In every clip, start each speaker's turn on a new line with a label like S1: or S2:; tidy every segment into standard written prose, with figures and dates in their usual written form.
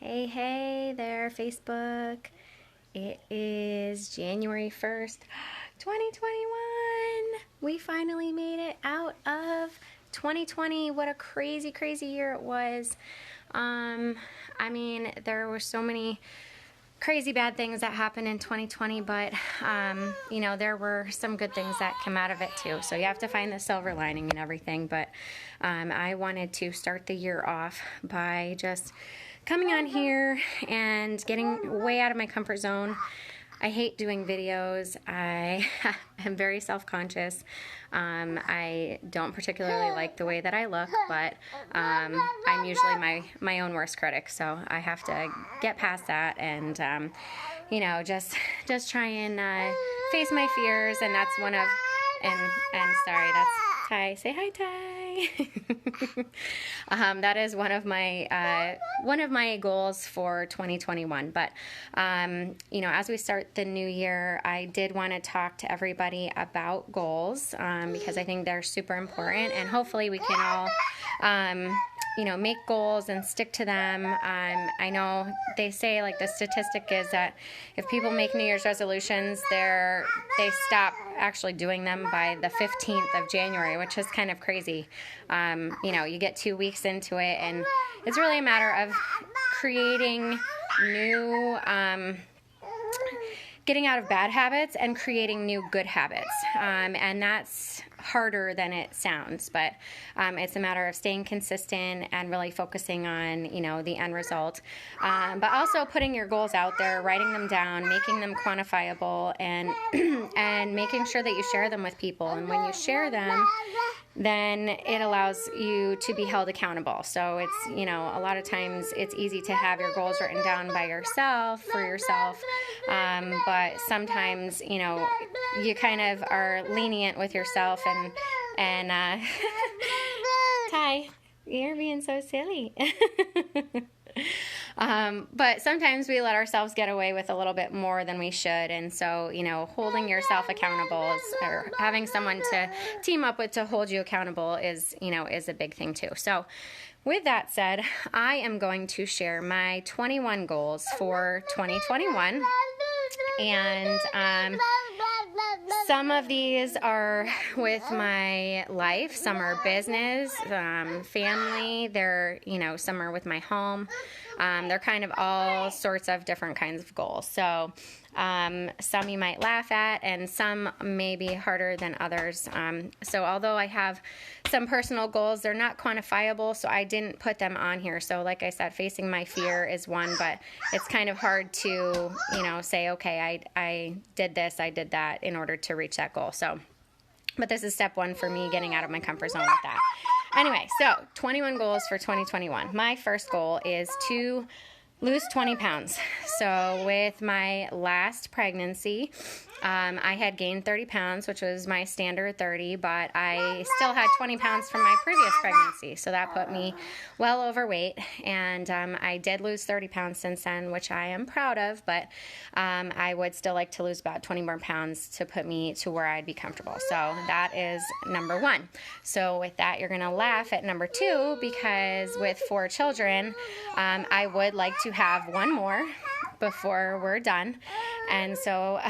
S1: Hey, hey there, Facebook. It is January 1st, 2021. We finally made it out of 2020. What a crazy, crazy year it was. I mean, there were so many crazy bad things that happened in 2020, but there were some good things that came out of it too. So you have to find the silver lining and everything. But I wanted to start the year off by just coming on here and getting way out of my comfort zone. I hate doing videos. I am very self-conscious. I don't particularly like the way that I look, but I'm usually my own worst critic, so I have to get past that and just try and face my fears. And that's one of sorry, that's Ty. Say hi, Ty. That is one of my goals for 2021. But as we start the new year, I did want to talk to everybody about goals because I think they're super important, and hopefully we can all make goals and stick to them. I know they say, like, the statistic is that if people make New Year's resolutions, they stop actually doing them by the 15th of January, which is kind of crazy. You get 2 weeks into it, and it's really a matter of creating new, getting out of bad habits and creating new good habits. And that's harder than it sounds, but it's a matter of staying consistent and really focusing on, the end result. But also putting your goals out there, writing them down, making them quantifiable, and and making sure that you share them with people. And when you share them, then it allows you to be held accountable. So it's, a lot of times it's easy to have your goals written down by yourself, for yourself, but sometimes, you kind of are lenient with yourself and Ty, you're being so silly. But sometimes we let ourselves get away with a little bit more than we should. And so, holding yourself accountable or having someone to team up with to hold you accountable is a big thing too. So with that said, I am going to share my 21 goals for 2021. And some of these are with my life, some are business, family, they're, some are with my home. They're kind of all sorts of different kinds of goals. So some you might laugh at, and some may be harder than others. So although I have some personal goals, they're not quantifiable, so I didn't put them on here. So like I said, facing my fear is one, but it's kind of hard to, say, okay, I did this, I did that in order to reach that goal. So, but this is step one for me, getting out of my comfort zone with that. Anyway, so 21 goals for 2021. My first goal is to lose 20 pounds. So with my last pregnancy, I had gained 30 pounds, which was my standard 30, but I still had 20 pounds from my previous pregnancy. So that put me well overweight. And I did lose 30 pounds since then, which I am proud of, but I would still like to lose about 20 more pounds to put me to where I'd be comfortable. So that is number one. So with that, you're going to laugh at number two, because with 4 children, I would like to have one more before we're done. And so,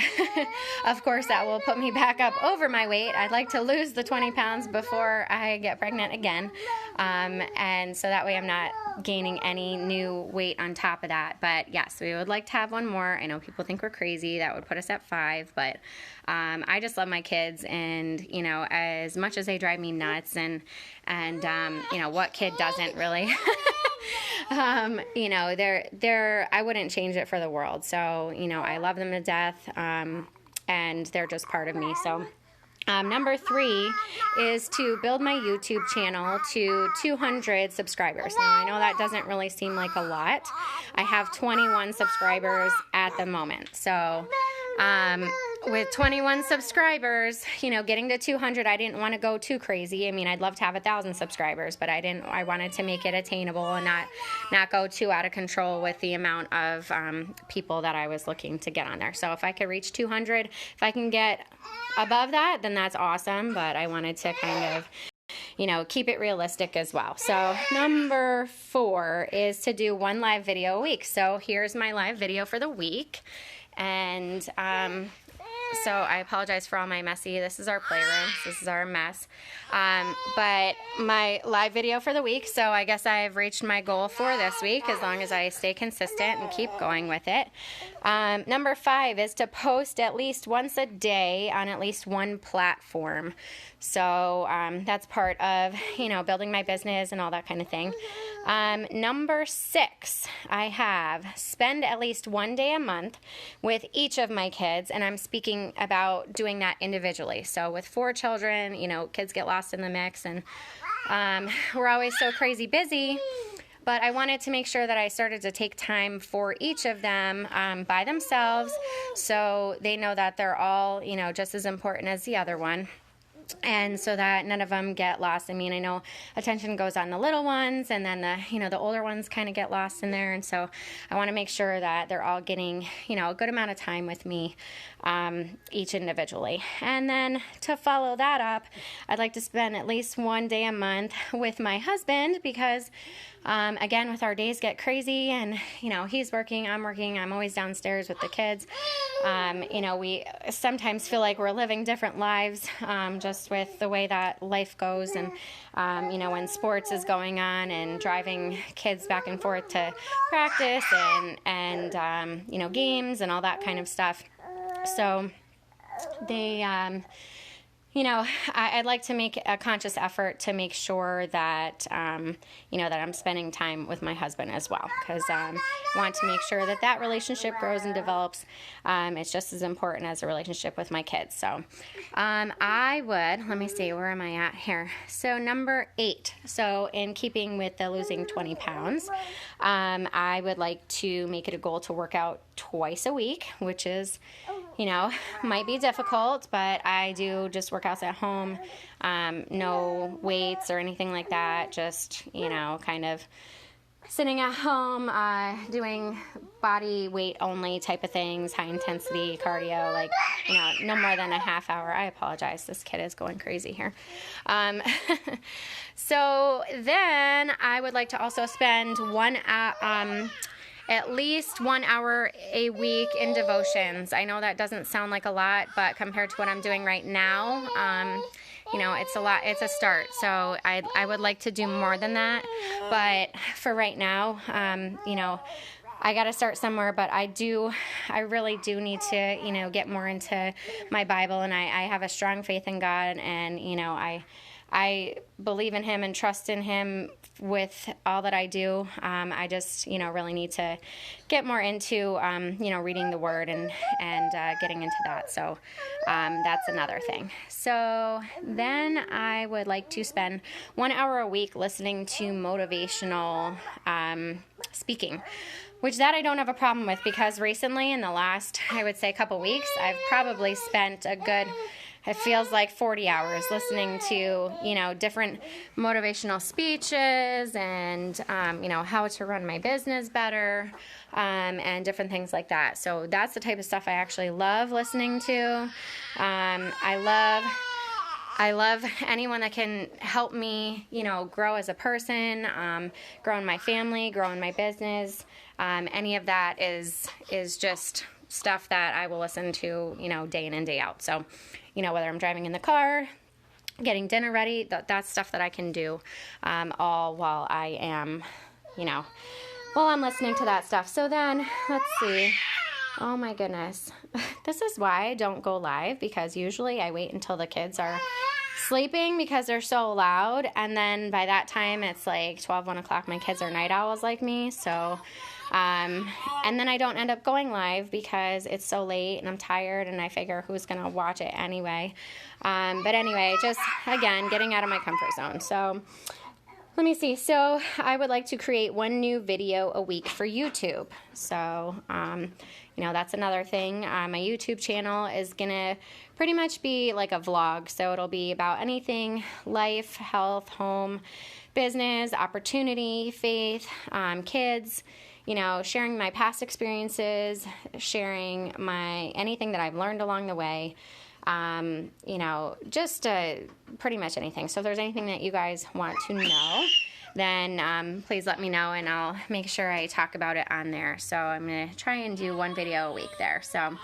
S1: of course, that will put me back up over my weight. I'd like to lose the 20 pounds before I get pregnant again. And so that way I'm not gaining any new weight on top of that. But yes, we would like to have one more. I know people think we're crazy. That would put us at 5. But I just love my kids. And, as much as they drive me nuts and what kid doesn't really... I wouldn't change it for the world. So, I love them to death, and they're just part of me. So, number 3 is to build my YouTube channel to 200 subscribers. Now, I know that doesn't really seem like a lot. I have 21 subscribers at the moment. So, with 21 subscribers, getting to 200, I didn't want to go too crazy. I mean, I'd love to have 1,000 subscribers, but I wanted to make it attainable and not go too out of control with the amount of people that I was looking to get on there. So if I could reach 200, if I can get above that, then that's awesome. But I wanted to kind of keep it realistic as well. So number 4 is to do 1 live video a week. So here's my live video for the week. And so I apologize for all my messy. This is our playroom. This is our mess. But my live video for the week, so I guess I've reached my goal for this week as long as I stay consistent and keep going with it. Number 5 is to post at least once a day on at least one platform. So that's part of, building my business and all that kind of thing. Number 6, I have spend at least 1 day a month with each of my kids, and I'm speaking about doing that individually. So with 4 children, kids get lost in the mix, and we're always so crazy busy. But I wanted to make sure that I started to take time for each of them by themselves, so they know that they're all, just as important as the other one. And so that none of them get lost. I mean, I know attention goes on the little ones, and then the older ones kind of get lost in there. And so I want to make sure that they're all getting, a good amount of time with me, each individually. And then to follow that up, I'd like to spend at least 1 day a month with my husband, because again, with our days get crazy, and he's working, I'm working, I'm always downstairs with the kids. We sometimes feel like we're living different lives, just with the way that life goes, and when sports is going on, and driving kids back and forth to practice, and games and all that kind of stuff. So they I'd like to make a conscious effort to make sure that, that I'm spending time with my husband as well, because I want to make sure that relationship grows and develops. It's just as important as a relationship with my kids. So let me see, where am I at here? So number 8, so in keeping with the losing 20 pounds, I would like to make it a goal to work out twice a week, which is, might be difficult, but I do just workouts at home, no weights or anything like that, just, kind of sitting at home, doing body weight only type of things, high intensity cardio, like, no more than a half hour. I apologize, this kid is going crazy here. So then I would like to also spend at least 1 hour a week in devotions. I know that doesn't sound like a lot, but compared to what I'm doing right now, it's a lot. It's a start. So I would like to do more than that. But for right now, I got to start somewhere, but I really do need to, get more into my Bible, and I have a strong faith in God, and, I believe in Him and trust in Him with all that I do. I just, really need to get more into, reading the Word and getting into that. So that's another thing. So then I would like to spend 1 hour a week listening to motivational speaking, which that I don't have a problem with, because recently in the last, I would say, couple weeks, I've probably spent it feels like 40 hours listening to, different motivational speeches, and, how to run my business better, and different things like that. So that's the type of stuff I actually love listening to. I love anyone that can help me, grow as a person, grow in my family, grow in my business. Any of that is just stuff that I will listen to, day in and day out. So, whether I'm driving in the car, getting dinner ready, that's stuff that I can do, all while I am, while I'm listening to that stuff. So then, let's see. Oh my goodness. This is why I don't go live, because usually I wait until the kids are sleeping because they're so loud, and then by that time it's like 12, 1 o'clock. My kids are night owls like me, so and then I don't end up going live because it's so late and I'm tired, and I figure who's going to watch it anyway. But anyway, just again, getting out of my comfort zone. So let me see. So I would like to create 1 new video a week for YouTube. So, that's another thing. My YouTube channel is going to pretty much be like a vlog. So it'll be about anything: life, health, home, business, opportunity, faith, kids, sharing my past experiences, sharing anything that I've learned along the way. you know, just pretty much anything. So if there's anything that you guys want to know, then please let me know, and I'll make sure I talk about it on there. So I'm going to try and do one video a week there. So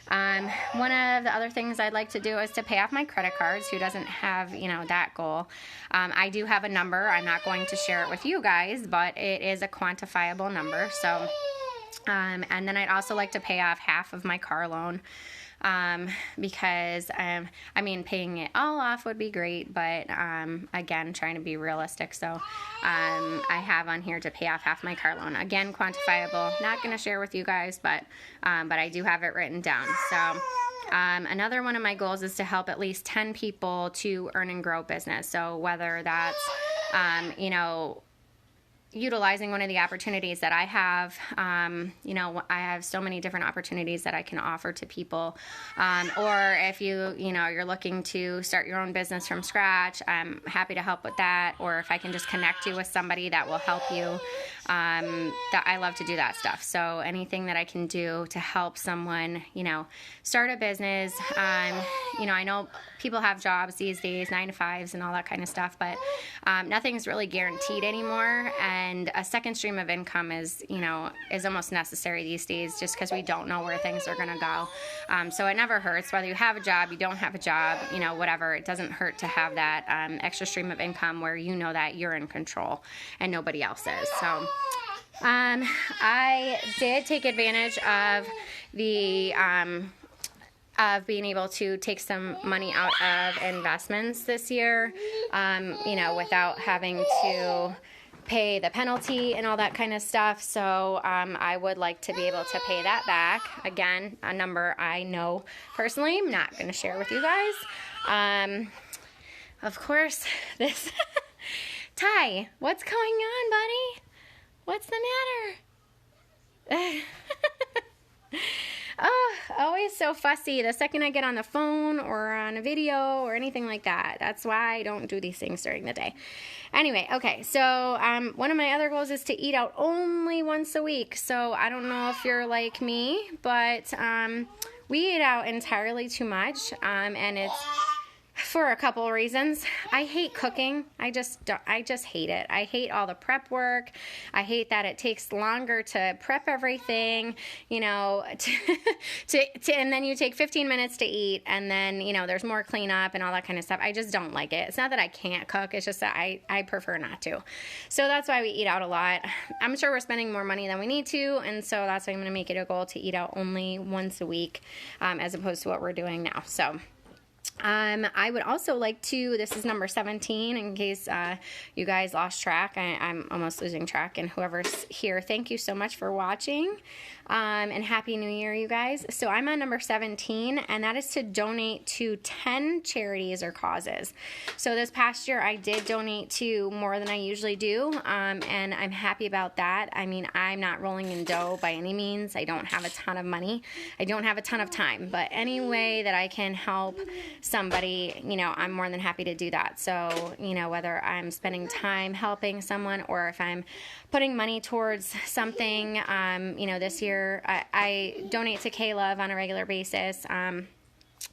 S1: one of the other things I'd like to do is to pay off my credit cards. Who doesn't have, you know, that goal? I do have a number. I'm not going to share it with you guys, but it is a quantifiable number. So, and then I'd also like to pay off half of my car loan. Because, I mean, paying it all off would be great, but, again, trying to be realistic. So, I have on here to pay off half my car loan. Again, quantifiable, not going to share with you guys, but I do have it written down. So, another one of my goals is to help at least 10 people to earn and grow business. So whether that's, you know, utilizing one of the opportunities that I have, you know, I have so many different opportunities that I can offer to people, or if you know, you're looking to start your own business from scratch, I'm happy to help with that, or if I can just connect you with somebody that will help you, that I love to do that stuff. So anything that I can do to help someone, you know, start a business, you know, I know people have jobs these days, 9-to-5s and all that kind of stuff, but nothing's really guaranteed anymore. And a second stream of income is, you know, is almost necessary these days, just because we don't know where things are going to go. So it never hurts, whether you have a job, you don't have a job, you know, whatever. It doesn't hurt to have that extra stream of income where you know that you're in control and nobody else is. So I did take advantage of the of being able to take some money out of investments this year, you know, without having to pay the penalty and all that kind of stuff. So I would like to be able to pay that back. Again, a number I know personally, I'm not going to share with you guys. Of course, this Ty, what's going on, buddy? What's the matter? Oh, always so fussy the second I get on the phone or on a video or anything like that. That's why I don't do these things during the day. Anyway, okay, so one of my other goals is to eat out only once a week. So I don't know if you're like me, but we eat out entirely too much, and it's for a couple of reasons. I hate cooking. I just hate it. I hate all the prep work. I hate that it takes longer to prep everything, you know, and then you take 15 minutes to eat, and then, you know, there's more cleanup and all that kind of stuff. I just don't like it. It's not that I can't cook. It's just that I prefer not to. So that's why we eat out a lot. I'm sure we're spending more money than we need to, and so that's why I'm going to make it a goal to eat out only once a week, as opposed to what we're doing now. So I would also like to, this is number 17, in case you guys lost track. I'm almost losing track, and whoever's here, thank you so much for watching, and Happy New Year, you guys. So I'm on number 17, and that is to donate to 10 charities or causes. So this past year, I did donate to more than I usually do, and I'm happy about that. I mean, I'm not rolling in dough by any means. I don't have a ton of money. I don't have a ton of time, but any way that I can help somebody, you know, I'm more than happy to do that. So, you know, whether I'm spending time helping someone or if I'm putting money towards something, you know, this year I donate to K-Love on a regular basis.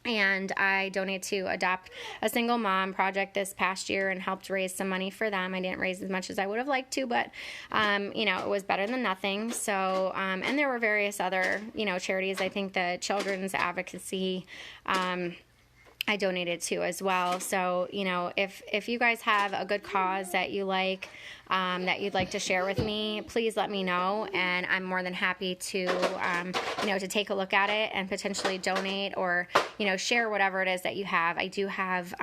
S1: And I donate to Adopt a Single Mom project this past year and helped raise some money for them. I didn't raise as much as I would have liked to, but, you know, it was better than nothing. So, and there were various other, you know, charities. I think the Children's Advocacy, I donated to as well. So, you know, if you guys have a good cause that you like, that you'd like to share with me, please let me know, and I'm more than happy to, you know, to take a look at it and potentially donate or, you know, share whatever it is that you have. I do have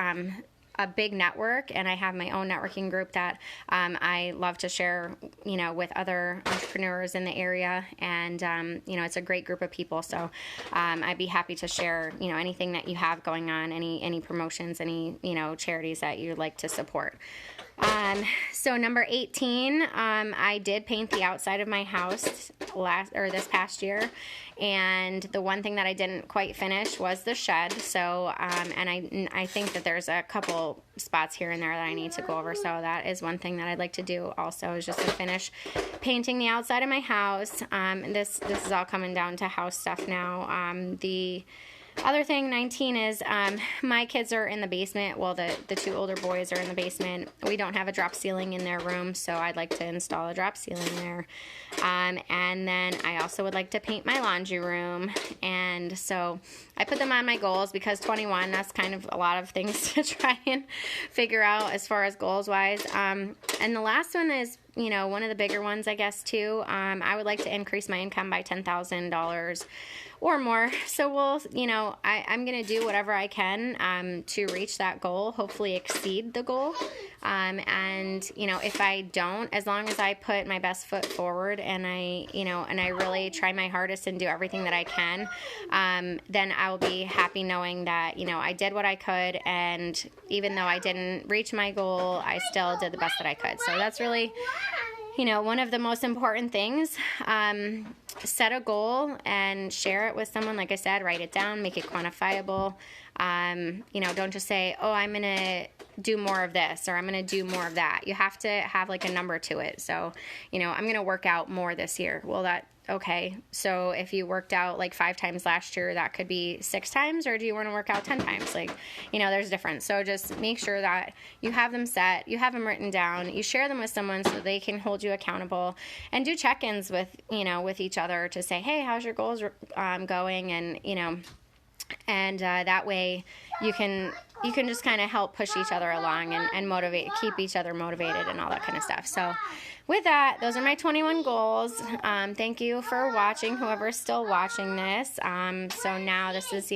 S1: a big network, and I have my own networking group that I love to share, you know, with other entrepreneurs in the area, and you know, it's a great group of people. So I'd be happy to share, you know, anything that you have going on, any promotions, any, you know, charities that you'd like to support. So number 18, I did paint the outside of my house this past year, and the one thing that I didn't quite finish was the shed. So, and I think that there's a couple spots here and there that I need to go over. So that is one thing that I'd like to do also, is just to finish painting the outside of my house. This is all coming down to house stuff now. other thing, 19, is my kids are in the basement. Well, the two older boys are in the basement. We don't have a drop ceiling in their room, so I'd like to install a drop ceiling there. And then I also would like to paint my laundry room. And so I put them on my goals because 21, that's kind of a lot of things to try and figure out as far as goals-wise. And the last one is, one of the bigger ones, I guess, too. I would like to increase my income by $10,000 or more. So I'm going to do whatever I can to reach that goal, hopefully exceed the goal. And if I don't, as long as I put my best foot forward and I really try my hardest and do everything that I can, then I will be happy knowing that, I did what I could. And even though I didn't reach my goal, I still did the best that I could. So that's really, one of the most important things. Set a goal and share it with someone. Like I said, write it down, make it quantifiable. Don't just say, oh, I'm going to do more of this or I'm going to do more of that. You have to have like a number to it. So, I'm going to work out more this year. Well, okay. So if you worked out like 5 times last year, that could be 6 times, or do you want to work out 10 times? There's a difference. So just make sure that you have them set, you have them written down, you share them with someone so they can hold you accountable, and do check-ins with each other to say, hey, how's your goals going? And that way you can just kind of help push each other along and keep each other motivated and all that kind of stuff. So with that, those are my 21 goals. Thank you for watching, whoever's still watching this. So now this is,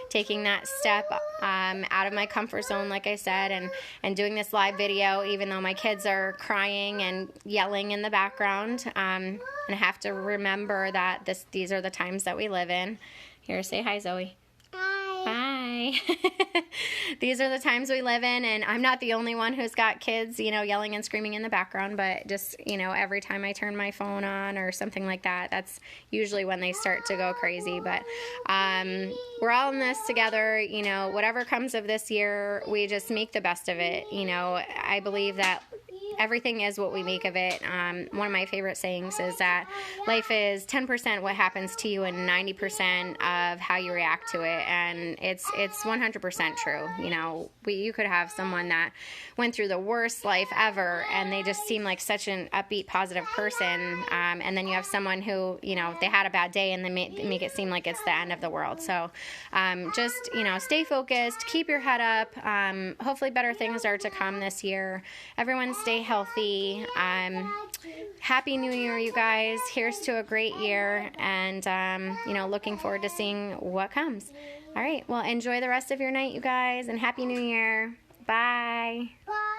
S1: taking that step out of my comfort zone, like I said, and doing this live video, even though my kids are crying and yelling in the background. And I have to remember that these are the times that we live in. Here, say hi, Zoe. Bye. These are the times we live in, and I'm not the only one who's got kids, yelling and screaming in the background, but just, every time I turn my phone on or something like that, that's usually when they start to go crazy. But we're all in this together. Whatever comes of this year, we just make the best of it. I believe that everything is what we make of it. One of my favorite sayings is that life is 10% what happens to you and 90% of how you react to it. And it's 100% true. You could have someone that went through the worst life ever and they just seem like such an upbeat, positive person. And then you have someone who, they had a bad day and they make it seem like it's the end of the world. So just, stay focused, keep your head up. Hopefully better things are to come this year. Everyone stay healthy. Happy New Year, you guys. Here's to a great year, and looking forward to seeing what comes. All right, well, enjoy the rest of your night, you guys, and Happy New Year. Bye. Bye.